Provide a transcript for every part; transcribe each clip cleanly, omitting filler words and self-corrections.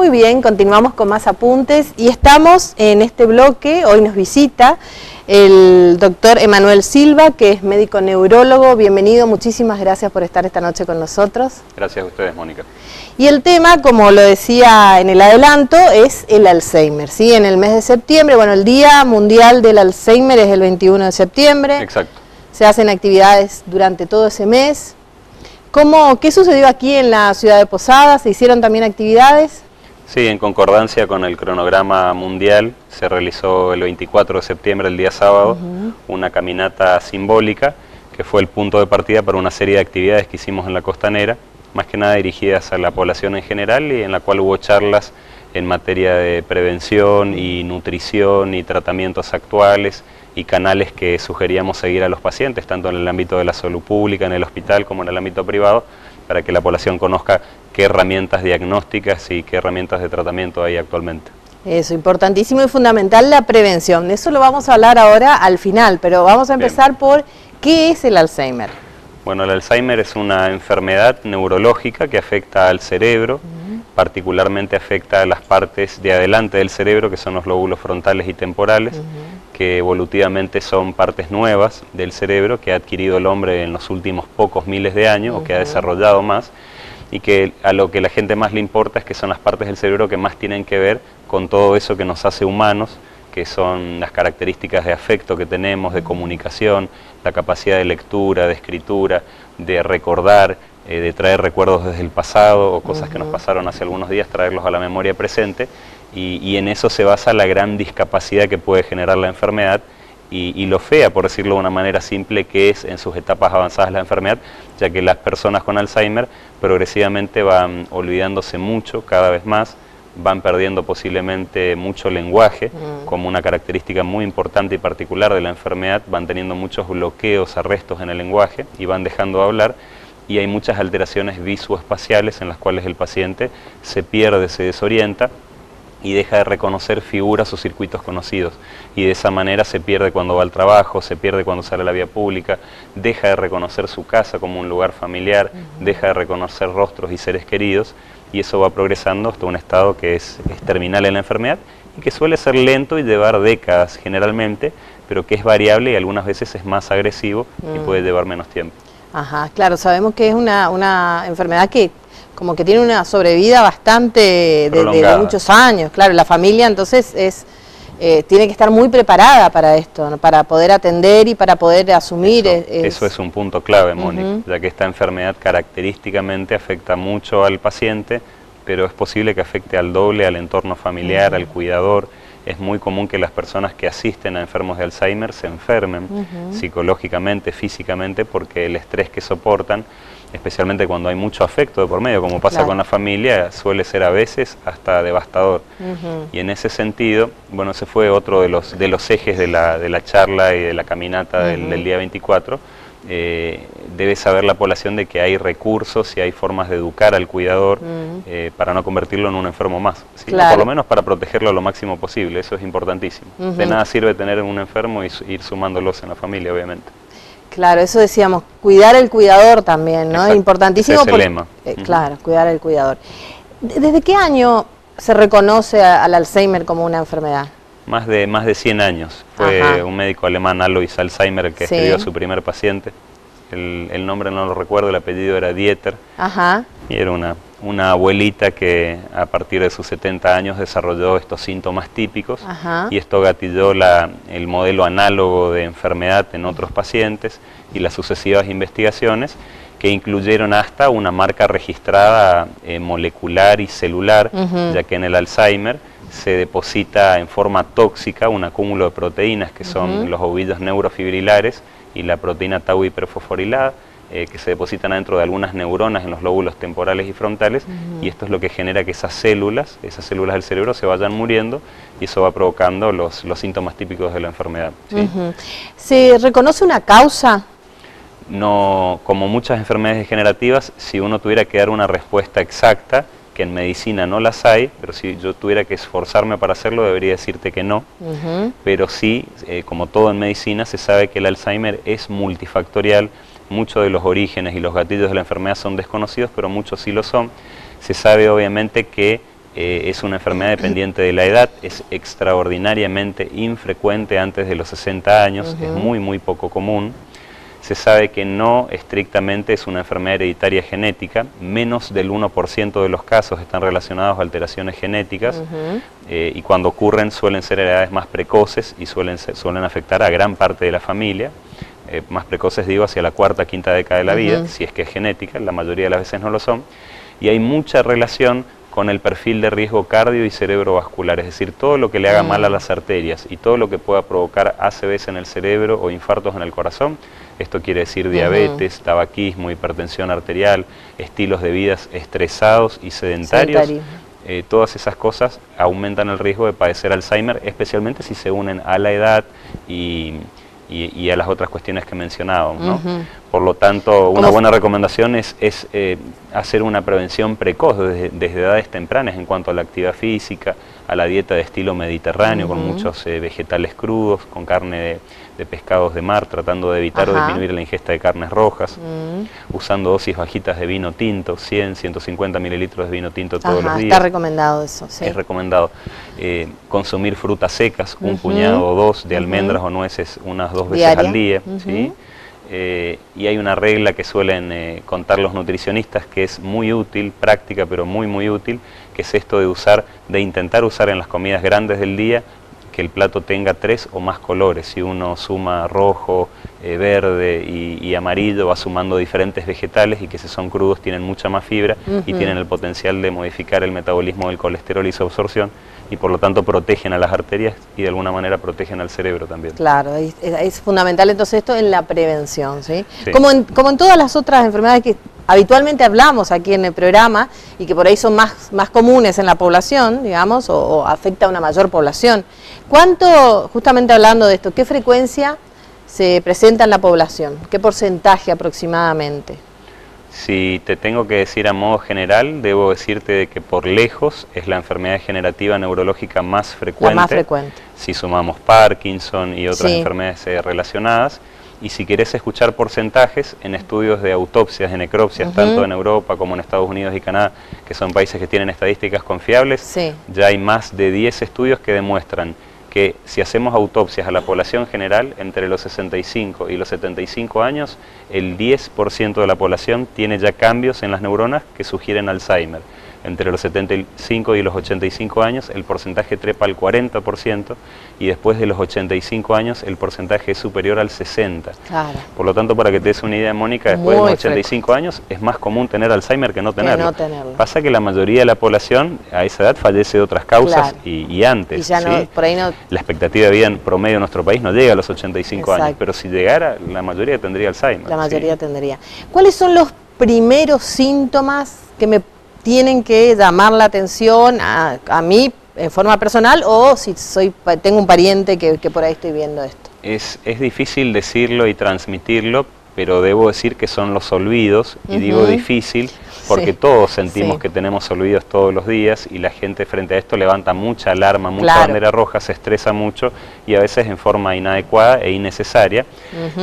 Muy bien, continuamos con más apuntes y estamos en este bloque. Hoy nos visita el doctor Emanuel Silva, que es médico neurólogo. Bienvenido, muchísimas gracias por estar esta noche con nosotros. Gracias a ustedes, Mónica. Y el tema, como lo decía en el adelanto, es el Alzheimer, ¿sí? En el mes de septiembre, bueno, el Día Mundial del Alzheimer es el 21 de septiembre. Exacto. Se hacen actividades durante todo ese mes. ¿Qué sucedió aquí en la ciudad de Posadas? ¿Se hicieron también actividades? Sí, en concordancia con el cronograma mundial, se realizó el 24 de septiembre, el día sábado, una caminata simbólica, que fue el punto de partida para una serie de actividades que hicimos en la Costanera, más que nada dirigidas a la población en general, y en la cual hubo charlas en materia de prevención y nutrición y tratamientos actuales y canales que sugeríamos seguir a los pacientes, tanto en el ámbito de la salud pública, en el hospital, como en el ámbito privado, para que la población conozca qué herramientas diagnósticas y qué herramientas de tratamiento hay actualmente. Eso, importantísimo y fundamental, la prevención. De eso lo vamos a hablar ahora al final, pero vamos a empezar por ¿qué es el Alzheimer? Bueno, el Alzheimer es una enfermedad neurológica que afecta al cerebro, particularmente afecta a las partes de adelante del cerebro, que son los lóbulos frontales y temporales, que evolutivamente son partes nuevas del cerebro que ha adquirido el hombre en los últimos pocos miles de años, o que ha desarrollado más, y que a lo que la gente más le importa es que son las partes del cerebro que más tienen que ver con todo eso que nos hace humanos, que son las características de afecto que tenemos, de comunicación, la capacidad de lectura, de escritura, de recordar, de traer recuerdos desde el pasado o cosas que nos pasaron hace algunos días, traerlos a la memoria presente, y en eso se basa la gran discapacidad que puede generar la enfermedad, y lo fea, por decirlo de una manera simple, que es en sus etapas avanzadas la enfermedad, ya que las personas con Alzheimer progresivamente van olvidándose mucho, cada vez más, van perdiendo posiblemente mucho lenguaje, como una característica muy importante y particular de la enfermedad, van teniendo muchos bloqueos, arrestos en el lenguaje y van dejando de hablar, y hay muchas alteraciones visoespaciales en las cuales el paciente se pierde, se desorienta, y deja de reconocer figuras o circuitos conocidos, y de esa manera se pierde cuando va al trabajo, se pierde cuando sale a la vía pública, deja de reconocer su casa como un lugar familiar, deja de reconocer rostros y seres queridos, y eso va progresando hasta un estado que es terminal en la enfermedad, y que suele ser lento y llevar décadas generalmente, pero que es variable y algunas veces es más agresivo y puede llevar menos tiempo. Ajá, claro, sabemos que es una enfermedad que como que tiene una sobrevida bastante de muchos años, claro, la familia entonces tiene que estar muy preparada para esto, ¿no? Para poder atender y para poder asumir. Eso es un punto clave, Mónica, ya que esta enfermedad característicamente afecta mucho al paciente, pero es posible que afecte al doble, al entorno familiar, al cuidador. Es muy común que las personas que asisten a enfermos de Alzheimer se enfermen psicológicamente, físicamente, porque el estrés que soportan, especialmente cuando hay mucho afecto de por medio, como pasa con la familia, suele ser a veces hasta devastador. Y en ese sentido, bueno, ese fue otro de los ejes de la charla y de la caminata del día 24. Debe saber la población de que hay recursos y hay formas de educar al cuidador para no convertirlo en un enfermo más, sino por lo menos para protegerlo lo máximo posible. Eso es importantísimo. De nada sirve tener un enfermo y ir sumándolos en la familia, obviamente. Claro, eso decíamos, cuidar el cuidador también, ¿no? Exacto. Importantísimo. Ese es el lema. Claro, cuidar el cuidador. ¿Desde qué año se reconoce al Alzheimer como una enfermedad? Más de 100 años. Fue un médico alemán, Alois Alzheimer, el que escribió a su primer paciente. El nombre no lo recuerdo, el apellido era Dieter. Y era una abuelita que a partir de sus 70 años desarrolló estos síntomas típicos, y esto gatilló el modelo análogo de enfermedad en otros pacientes y las sucesivas investigaciones que incluyeron hasta una marca registrada molecular y celular, ya que en el Alzheimer se deposita en forma tóxica un acúmulo de proteínas que son los ovillos neurofibrilares y la proteína tau hiperfosforilada, que se depositan adentro de algunas neuronas en los lóbulos temporales y frontales, y esto es lo que genera que esas células del cerebro se vayan muriendo, y eso va provocando los síntomas típicos de la enfermedad. ¿Se reconoce una causa? No, como muchas enfermedades degenerativas, si uno tuviera que dar una respuesta exacta, que en medicina no las hay, pero si yo tuviera que esforzarme para hacerlo, debería decirte que no. Pero sí, como todo en medicina, se sabe que el Alzheimer es multifactorial. Muchos de los orígenes y los gatillos de la enfermedad son desconocidos, pero muchos sí lo son. Se sabe obviamente que es una enfermedad dependiente de la edad, es extraordinariamente infrecuente antes de los 60 años, es muy poco común. Se sabe que no estrictamente es una enfermedad hereditaria genética, menos del 1% de los casos están relacionados a alteraciones genéticas, y cuando ocurren suelen ser a edades más precoces y suelen afectar a gran parte de la familia. Más precoces digo hacia la cuarta, quinta década de la vida, si es que es genética, la mayoría de las veces no lo son, y hay mucha relación con el perfil de riesgo cardio y cerebrovascular, es decir, todo lo que le haga mal a las arterias y todo lo que pueda provocar ACVs en el cerebro o infartos en el corazón. Esto quiere decir diabetes, tabaquismo, hipertensión arterial, estilos de vida estresados y sedentarios. Todas esas cosas aumentan el riesgo de padecer Alzheimer, especialmente si se unen a la edad y a las otras cuestiones que mencionábamos, ¿no? Por lo tanto, una buena recomendación es hacer una prevención precoz desde edades tempranas en cuanto a la actividad física, a la dieta de estilo mediterráneo, con muchos vegetales crudos, con carne de pescados de mar, tratando de evitar o disminuir la ingesta de carnes rojas, usando dosis bajitas de vino tinto, 100, 150 mililitros de vino tinto todos los días. Está recomendado eso, sí. Es recomendado consumir frutas secas, un puñado o dos de almendras o nueces unas 2 veces al día, ¿sí? Y hay una regla que suelen contar los nutricionistas que es muy útil, práctica pero muy útil, que es esto de intentar usar en las comidas grandes del día que el plato tenga 3 o más colores. Si uno suma rojo, verde y amarillo, va sumando diferentes vegetales y que si son crudos tienen mucha más fibra y tienen el potencial de modificar el metabolismo del colesterol y su absorción, y por lo tanto protegen a las arterias y de alguna manera protegen al cerebro también. Claro, es fundamental entonces esto en la prevención, ¿sí? Como en todas las otras enfermedades que habitualmente hablamos aquí en el programa y que por ahí son más comunes en la población, digamos, o afecta a una mayor población. ¿Cuánto, justamente hablando de esto, qué frecuencia se presenta en la población? ¿Qué porcentaje aproximadamente? Si te tengo que decir a modo general, debo decirte de que por lejos es la enfermedad degenerativa neurológica más frecuente. La más frecuente. Si sumamos Parkinson y otras enfermedades relacionadas. Y si querés escuchar porcentajes, en estudios de autopsias, de necropsias, tanto en Europa como en Estados Unidos y Canadá, que son países que tienen estadísticas confiables, ya hay más de 10 estudios que demuestran que si hacemos autopsias a la población general, entre los 65 y los 75 años, el 10% de la población tiene ya cambios en las neuronas que sugieren Alzheimer. Entre los 75 y los 85 años el porcentaje trepa al 40% y después de los 85 años el porcentaje es superior al 60%. Claro. Por lo tanto, para que te des una idea, Mónica, después de los 85 años es más común tener Alzheimer que no tenerlo. Pasa que la mayoría de la población a esa edad fallece de otras causas y antes. Y ya no, por ahí no... La expectativa de vida en promedio en nuestro país no llega a los 85 años, pero si llegara, la mayoría tendría Alzheimer. La mayoría tendría. ¿Cuáles son los primeros síntomas que me tienen que llamar la atención a mí en forma personal, o si tengo un pariente que por ahí estoy viendo esto? Es difícil decirlo y transmitirlo, pero debo decir que son los olvidos, y digo difícil porque todos sentimos que tenemos olvidos todos los días, y la gente frente a esto levanta mucha alarma, mucha bandera roja, se estresa mucho y a veces en forma inadecuada e innecesaria,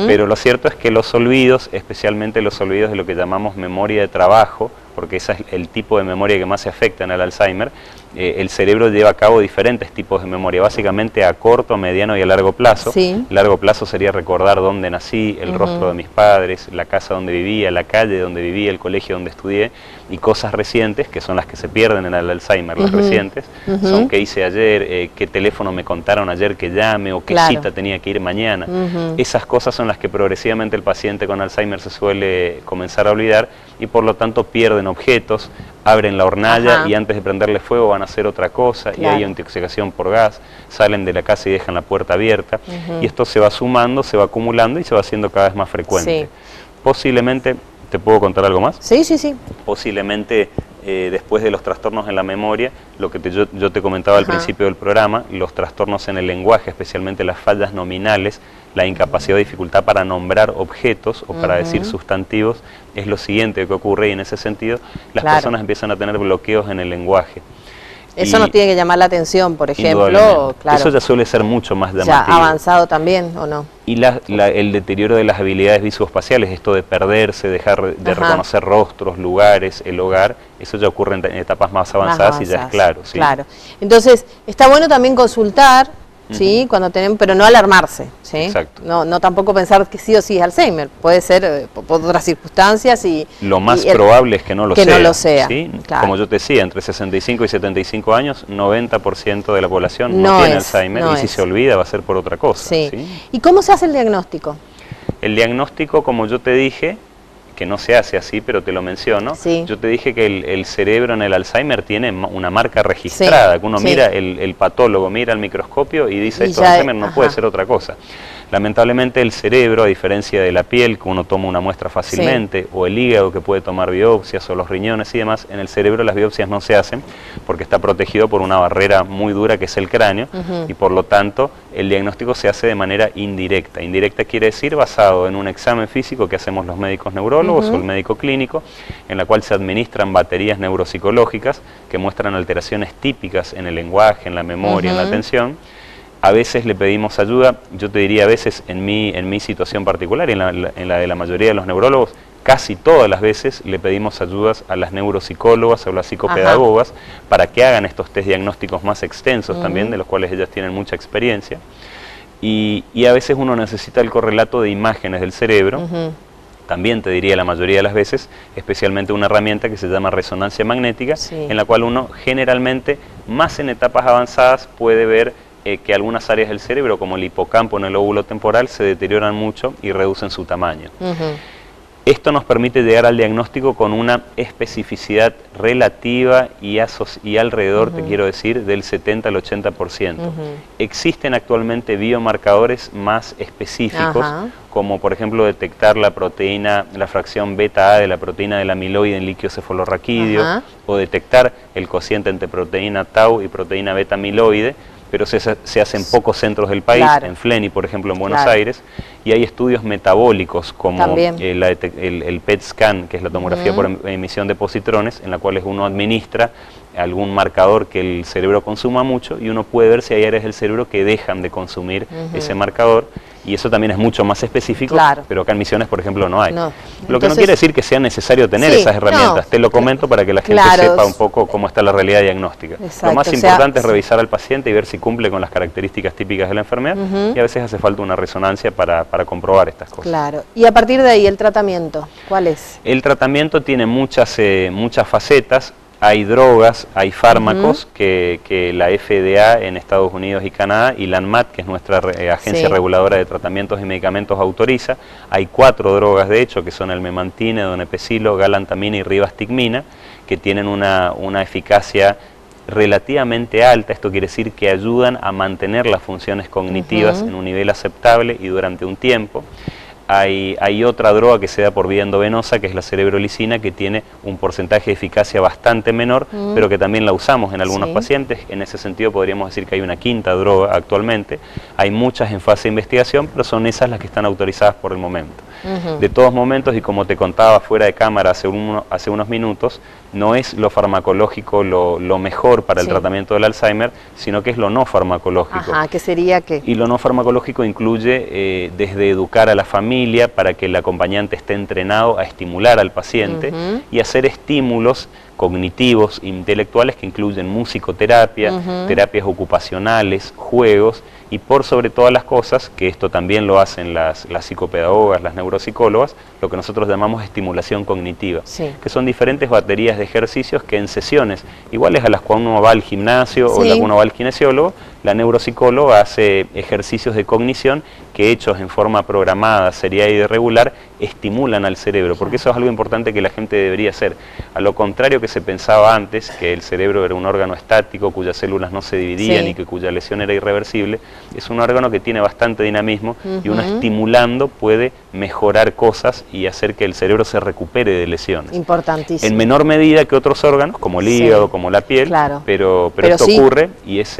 pero lo cierto es que los olvidos, especialmente los olvidos de lo que llamamos memoria de trabajo, porque ese es el tipo de memoria que más se afecta en el Alzheimer, el cerebro lleva a cabo diferentes tipos de memoria, básicamente a corto, mediano y a largo plazo. Largo plazo sería recordar dónde nací, el rostro de mis padres, la casa donde vivía, la calle donde vivía, el colegio donde estudié, y cosas recientes, que son las que se pierden en el Alzheimer, las recientes, son qué hice ayer, qué teléfono me contaron ayer que llame, o qué cita tenía que ir mañana. Esas cosas son las que progresivamente el paciente con Alzheimer se suele comenzar a olvidar, y por lo tanto pierden objetos, abren la hornalla y antes de prenderle fuego van a hacer otra cosa, y hay intoxicación por gas, salen de la casa y dejan la puerta abierta, y esto se va sumando, se va acumulando y se va haciendo cada vez más frecuente. Posiblemente, ¿te puedo contar algo más? Sí. Posiblemente después de los trastornos en la memoria, lo que yo te comentaba al principio del programa, los trastornos en el lenguaje, especialmente las fallas nominales, la incapacidad o dificultad para nombrar objetos o para decir sustantivos, es lo siguiente que ocurre, y en ese sentido las personas empiezan a tener bloqueos en el lenguaje. Eso nos tiene que llamar la atención, por ejemplo, claro. Eso ya suele ser mucho más llamativo. ¿Ya avanzado también o no? Y el deterioro de las habilidades visoespaciales, esto de perderse, dejar de reconocer rostros, lugares, el hogar, eso ya ocurre en etapas más avanzadas y ya es claro. ¿Sí? Claro. Entonces, está bueno también consultar, ¿sí? Cuando tenemos, pero no alarmarse, ¿sí? Exacto. No tampoco pensar que sí o sí es Alzheimer, puede ser por otras circunstancias y... Lo más probable es que no lo sea. Que no lo sea, ¿sí? Claro. Como yo te decía, entre 65 y 75 años, 90% de la población no tiene Alzheimer, y si se olvida va a ser por otra cosa. Sí. ¿Sí? ¿Y cómo se hace el diagnóstico? El diagnóstico, como yo te dije, que no se hace así, pero te lo menciono, yo te dije que el cerebro en el Alzheimer tiene una marca registrada, que uno mira, el patólogo mira al microscopio y dice, esto Alzheimer no puede ser otra cosa. Lamentablemente el cerebro, a diferencia de la piel, que uno toma una muestra fácilmente, o el hígado, que puede tomar biopsias, o los riñones y demás, en el cerebro las biopsias no se hacen porque está protegido por una barrera muy dura que es el cráneo, y por lo tanto el diagnóstico se hace de manera indirecta. Indirecta quiere decir basado en un examen físico que hacemos los médicos neurólogos o el médico clínico, en la cual se administran baterías neuropsicológicas que muestran alteraciones típicas en el lenguaje, en la memoria, en la atención. A veces le pedimos ayuda, yo te diría a veces en mi situación particular y en la de la mayoría de los neurólogos, casi todas las veces le pedimos ayudas a las neuropsicólogas o las psicopedagogas para que hagan estos test diagnósticos más extensos también, de los cuales ellas tienen mucha experiencia. Y a veces uno necesita el correlato de imágenes del cerebro, también te diría la mayoría de las veces, especialmente una herramienta que se llama resonancia magnética, en la cual uno generalmente, más en etapas avanzadas, puede ver que algunas áreas del cerebro, como el hipocampo en el lóbulo temporal, se deterioran mucho y reducen su tamaño. Esto nos permite llegar al diagnóstico con una especificidad relativa y alrededor, te quiero decir, del 70 al 80%. Existen actualmente biomarcadores más específicos, como por ejemplo detectar la proteína, la fracción beta A de la proteína del amiloide en líquido cefalorraquídeo, o detectar el cociente entre proteína tau y proteína beta amiloide, pero se hace en pocos centros del país, en Fleni, por ejemplo, en Buenos Aires, y hay estudios metabólicos como el PET scan, que es la tomografía por emisión de positrones, en la cual uno administra algún marcador que el cerebro consuma mucho y uno puede ver si hay áreas del cerebro que dejan de consumir ese marcador, y eso también es mucho más específico, pero acá en Misiones, por ejemplo, no hay. Lo que no quiere decir que sea necesario tener esas herramientas, te lo comento para que la gente sepa un poco cómo está la realidad diagnóstica. Lo más importante es revisar al paciente y ver si cumple con las características típicas de la enfermedad, y a veces hace falta una resonancia para comprobar estas cosas. Claro. Y a partir de ahí, ¿el tratamiento cuál es? El tratamiento tiene muchas facetas. Hay drogas, hay fármacos que la FDA en Estados Unidos y Canadá y la ANMAT, que es nuestra agencia reguladora de tratamientos y medicamentos, autoriza. Hay 4 drogas, de hecho, que son el memantine, donepezilo, galantamina y ribastigmina, que tienen una eficacia relativamente alta. Esto quiere decir que ayudan a mantener las funciones cognitivas en un nivel aceptable y durante un tiempo. Hay otra droga que se da por vía endovenosa, que es la cerebrolicina, que tiene un porcentaje de eficacia bastante menor, pero que también la usamos en algunos pacientes. En ese sentido podríamos decir que hay una 5ª droga actualmente. Hay muchas en fase de investigación, pero son esas las que están autorizadas por el momento. De todos momentos, y como te contaba fuera de cámara hace unos minutos, no es lo farmacológico lo mejor para el tratamiento del Alzheimer, sino que es lo no farmacológico. ¿Qué sería qué? Y lo no farmacológico incluye desde educar a la familia para que el acompañante esté entrenado a estimular al paciente y hacer estímulos cognitivos, intelectuales, que incluyen musicoterapia, terapias ocupacionales, juegos, y por sobre todas las cosas, que esto también lo hacen las psicopedagogas, las neuropsicólogas, lo que nosotros llamamos estimulación cognitiva, que son diferentes baterías de ejercicios que en sesiones iguales a las cuales uno va al gimnasio o las que uno va al kinesiólogo, la neuropsicóloga hace ejercicios de cognición que, hechos en forma programada, seriada y regular, estimulan al cerebro, porque eso es algo importante que la gente debería hacer. A lo contrario que se pensaba antes, que el cerebro era un órgano estático cuyas células no se dividían y que cuya lesión era irreversible, es un órgano que tiene bastante dinamismo y uno estimulando puede mejorar cosas y hacer que el cerebro se recupere de lesiones. Importantísimo. En menor medida que otros órganos, como el hígado, como la piel, pero esto ocurre y es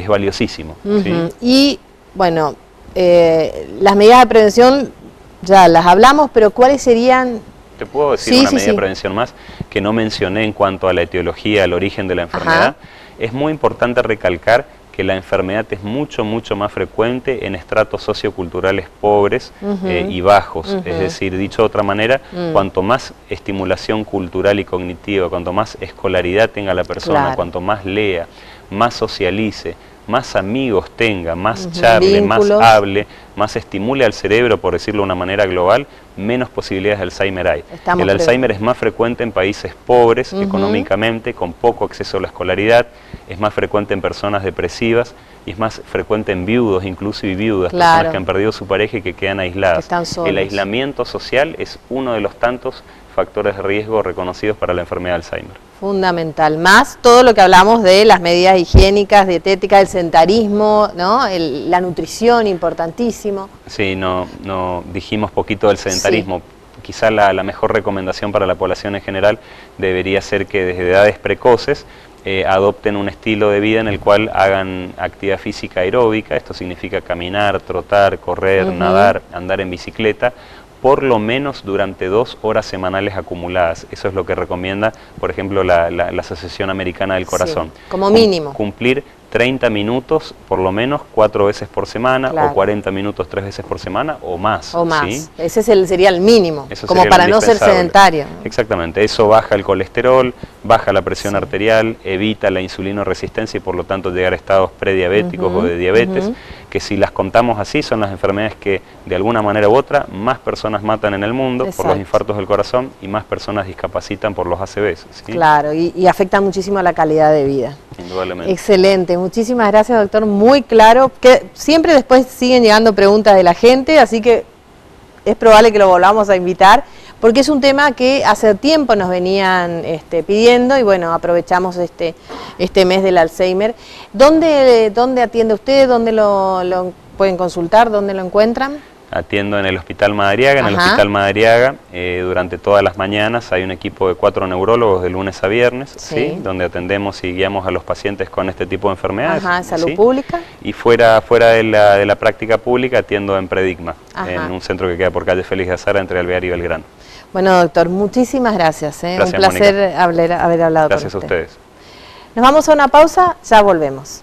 valiosísimo. Y bueno, las medidas de prevención ya las hablamos, pero ¿cuáles serían? Te puedo decir una medida de prevención más que no mencioné en cuanto a la etiología, al origen de la enfermedad. Es muy importante recalcar que la enfermedad es mucho más frecuente en estratos socioculturales pobres y bajos. Es decir, dicho de otra manera, cuanto más estimulación cultural y cognitiva, cuanto más escolaridad tenga la persona, cuanto más lea, más socialice, más amigos tenga, más charle, más hable, más estimule al cerebro, por decirlo de una manera global, menos posibilidades de Alzheimer hay. El Alzheimer es más frecuente en países pobres económicamente, con poco acceso a la escolaridad, es más frecuente en personas depresivas y es más frecuente en viudos, incluso y viudas, personas que han perdido su pareja y que quedan aisladas. El aislamiento social es uno de los tantos factores de riesgo reconocidos para la enfermedad de Alzheimer. Fundamental, más todo lo que hablamos de las medidas higiénicas, dietéticas, el sedentarismo, ¿no? La nutrición, importantísimo. Sí, no dijimos poquito del sedentarismo. Sí. Quizá la mejor recomendación para la población en general debería ser que desde edades precoces adopten un estilo de vida en el cual hagan actividad física aeróbica, esto significa caminar, trotar, correr, nadar, andar en bicicleta, por lo menos durante 2 horas semanales acumuladas. Eso es lo que recomienda, por ejemplo, la Asociación Americana del Corazón. Sí, como mínimo. Cumplir 30 minutos, por lo menos, 4 veces por semana, o 40 minutos 3 veces por semana, o más. O más. ¿sí? Ese sería el mínimo, como para no ser sedentario. Exactamente. Eso baja el colesterol, baja la presión arterial, evita la insulinoresistencia y por lo tanto llegar a estados prediabéticos o de diabetes, que si las contamos así son las enfermedades que de alguna manera u otra más personas matan en el mundo por los infartos del corazón y más personas discapacitan por los ACVs. ¿sí? Claro, y afecta muchísimo a la calidad de vida. Indudablemente. Excelente, muchísimas gracias, doctor, muy claro, que siempre después siguen llegando preguntas de la gente, así que es probable que lo volvamos a invitar, porque es un tema que hace tiempo nos venían pidiendo y bueno, aprovechamos este mes del Alzheimer. ¿Dónde atiende usted? ¿Dónde lo pueden consultar? ¿Dónde lo encuentran? Atiendo en el Hospital Madariaga. En el Hospital Madariaga durante todas las mañanas hay un equipo de 4 neurólogos de lunes a viernes, ¿sí? Donde atendemos y guiamos a los pacientes con este tipo de enfermedades. ¿Salud pública? Y fuera de la práctica pública atiendo en Predigma, en un centro que queda por calle Félix de Azara entre Alvear y Belgrano. Bueno, doctor, muchísimas gracias. Gracias, un placer haber hablado con usted. Gracias a ustedes. Nos vamos a una pausa, ya volvemos.